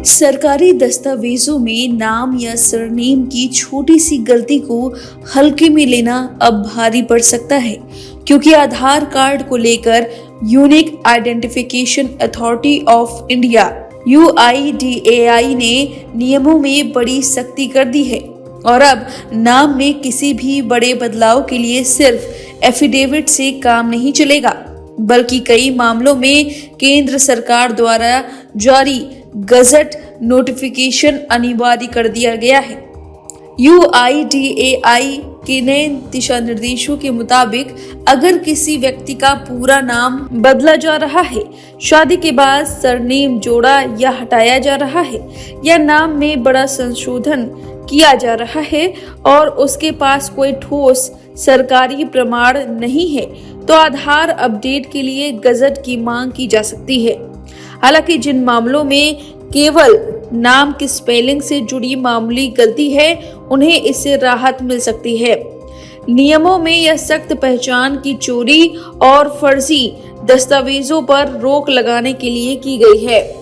सरकारी दस्तावेजों में नाम या सरनेम की छोटी सी गलती को हल्के में लेना अब भारी पड़ सकता है, क्योंकि आधार कार्ड को लेकर unique identification authority of India UIDAI ने नियमों में बड़ी सख्ती कर दी है और अब नाम में किसी भी बड़े बदलाव के लिए सिर्फ एफिडेविट से काम नहीं चलेगा, बल्कि कई मामलों में केंद्र सरकार द्वारा जारी गजट नोटिफिकेशन अनिवार्य कर दिया गया है। UIDAI के नए दिशा निर्देशों के मुताबिक अगर किसी व्यक्ति का पूरा नाम बदला जा रहा है, शादी के बाद सरनेम जोड़ा या हटाया जा रहा है, या नाम में बड़ा संशोधन किया जा रहा है और उसके पास कोई ठोस सरकारी प्रमाण नहीं है, तो आधार अपडेट के लिए गजट की मांग की जा सकती है। हालांकि जिन मामलों में केवल नाम की स्पेलिंग से जुड़ी मामूली गलती है, उन्हें इससे राहत मिल सकती है। नियमों में यह सख्त पहचान की चोरी और फर्जी दस्तावेजों पर रोक लगाने के लिए की गई है,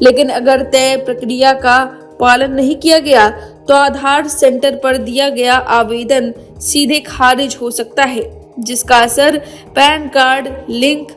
लेकिन अगर तय प्रक्रिया का पालन नहीं किया गया तो आधार सेंटर पर दिया गया आवेदन सीधे खारिज हो सकता है, जिसका असर पैन कार्ड, लिंक,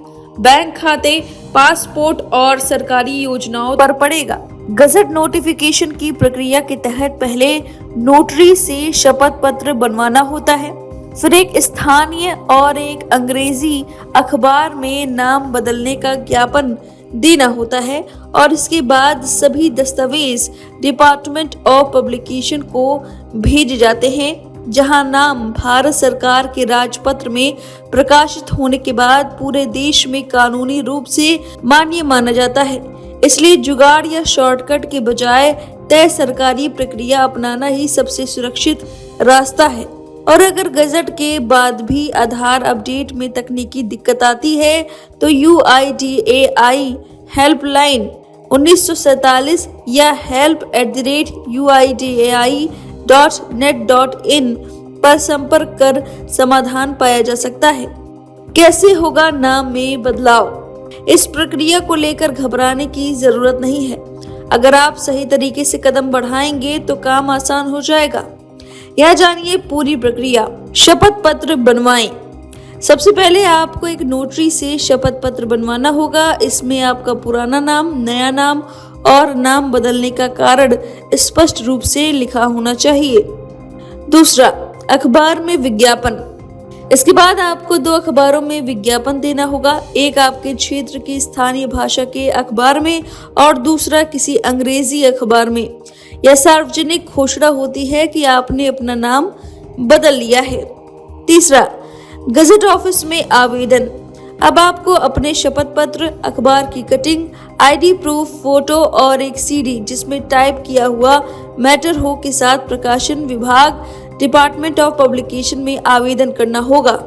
बैंक खाते, पासपोर्ट और सरकारी योजनाओं पर पड़ेगा। गजट नोटिफिकेशन की प्रक्रिया के तहत पहले नोटरी से शपथ पत्र बनवाना होता है, फिर एक स्थानीय और एक अंग्रेजी अखबार में नाम बदलने का ज्ञापन देना होता है और इसके बाद सभी दस्तावेज डिपार्टमेंट ऑफ पब्लिकेशन को भेजे जाते हैं, जहां नाम भारत सरकार के राजपत्र में प्रकाशित होने के बाद पूरे देश में कानूनी रूप से मान्य माना जाता है। इसलिए जुगाड़ या शॉर्टकट के बजाय तय सरकारी प्रक्रिया अपनाना ही सबसे सुरक्षित रास्ता है। और अगर गजट के बाद भी आधार अपडेट में तकनीकी दिक्कत आती है तो UIDAI हेल्पलाइन 1947 या help@uidai.net.in पर संपर्क कर समाधान पाया जा सकता है। कैसे होगा नाम में बदलाव? इस प्रक्रिया को लेकर घबराने की जरूरत नहीं है। अगर आप सही तरीके से कदम बढ़ाएंगे तो काम आसान हो जाएगा। यह जानिए पूरी प्रक्रिया। शपथ पत्र बनवाएं। सबसे पहले आपको एक नोटरी से शपथ पत्र बनवाना होगा। इसमें आपका पुराना नाम, नया नाम और नाम बदलने का कारण स्पष्ट रूप से लिखा होना चाहिए। दूसरा, अखबार में विज्ञापन। इसके बाद आपको 2 अखबारों में विज्ञापन देना होगा, एक आपके क्षेत्र की स्थानीय भाषा के अखबार में और दूसरा किसी अंग्रेजी अखबार में। यह सार्वजनिक घोषणा होती है कि आपने अपना नाम बदल लिया है। तीसरा, गजट ऑफिस में आवेदन। अब आपको अपने शपथ पत्र, अखबार की कटिंग, ID प्रूफ, फोटो और एक CD जिसमें टाइप किया हुआ मैटर हो के साथ प्रकाशन विभाग डिपार्टमेंट ऑफ पब्लिकेशन में आवेदन करना होगा।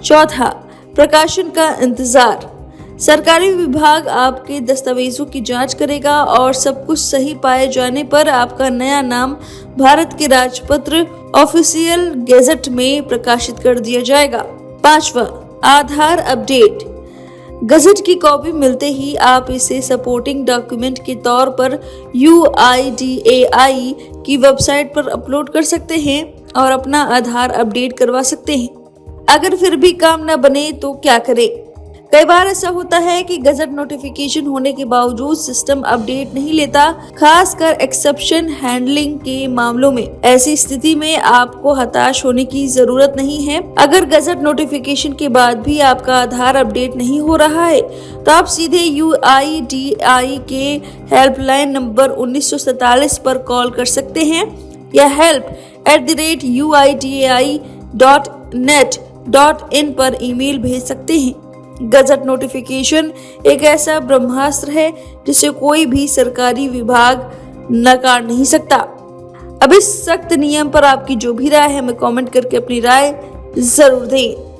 चौथा, प्रकाशन का इंतजार। सरकारी विभाग आपके दस्तावेजों की जांच करेगा और सब कुछ सही पाए जाने पर आपका नया नाम भारत के राजपत्र ऑफिशियल गेजेट में प्रकाशित कर दिया जाएगा। पांचवा, आधार अपडेट। गजट की कॉपी मिलते ही आप इसे सपोर्टिंग डॉक्यूमेंट के तौर पर UIDAI की वेबसाइट पर अपलोड कर सकते हैं और अपना आधार अपडेट करवा सकते हैं। अगर फिर भी काम न बने तो क्या करें? कई बार ऐसा होता है कि गजट नोटिफिकेशन होने के बावजूद सिस्टम अपडेट नहीं लेता, खासकर एक्सेप्शन हैंडलिंग के मामलों में। ऐसी स्थिति में आपको हताश होने की जरूरत नहीं है। अगर गजट नोटिफिकेशन के बाद भी आपका आधार अपडेट नहीं हो रहा है तो आप सीधे UIDAI के हेल्पलाइन नंबर 1947 पर कॉल कर सकते हैं या help@uidai.net.in पर ईमेल भेज सकते हैं। गजट नोटिफिकेशन एक ऐसा ब्रह्मास्त्र है जिसे कोई भी सरकारी विभाग नकार नहीं सकता। अब इस सख्त नियम पर आपकी जो भी राय है, हमें कमेंट करके अपनी राय जरूर दें।